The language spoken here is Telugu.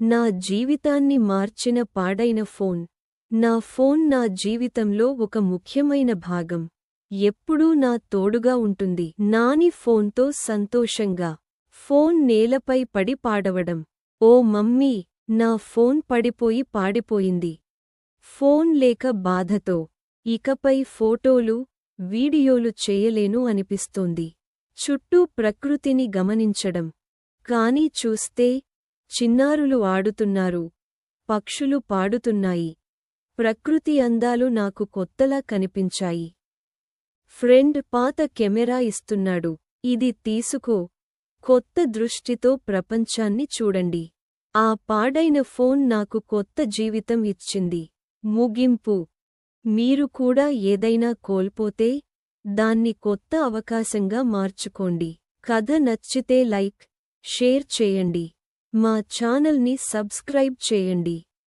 నా జీవితాన్ని మార్చిన పాడైన ఫోన్. నా ఫోన్ నా జీవితంలో ఒక ముఖ్యమైన భాగం. ఎప్పుడూ నా తోడుగా ఉంటుంది. నాని ఫోన్తో సంతోషంగా. ఫోన్ నేలపై పడి పాడవడం. ఓ మమ్మీ, నా ఫోన్ పడిపోయి పాడిపోయింది. ఫోన్ లేక బాధతో ఇకపై ఫోటోలు, వీడియోలు చేయలేను అనిపిస్తోంది. చుట్టూ ప్రకృతిని గమనించడం. కానీ చూస్తే చిన్నారులు ఆడుతున్నారు, పక్షులు పాడుతున్నాయి. ప్రకృతి అందాలు నాకు కొత్తలా కనిపించాయి. ఫ్రెండ్ పాత కెమెరా ఇస్తున్నాడు. ఇది తీసుకో. కొత్త దృష్టితో ప్రపంచాన్ని చూడండి. ఆ పాడైన ఫోన్ నాకు కొత్త జీవితం ఇచ్చింది. ముగింపు. మీరు కూడా ఏదైనా కోల్పోతే దాన్ని కొత్త అవకాశంగా మార్చుకోండి. కథ నచ్చితే లైక్, షేర్ చేయండి. మా ఛానల్ని సబ్స్క్రైబ్ చేయండి.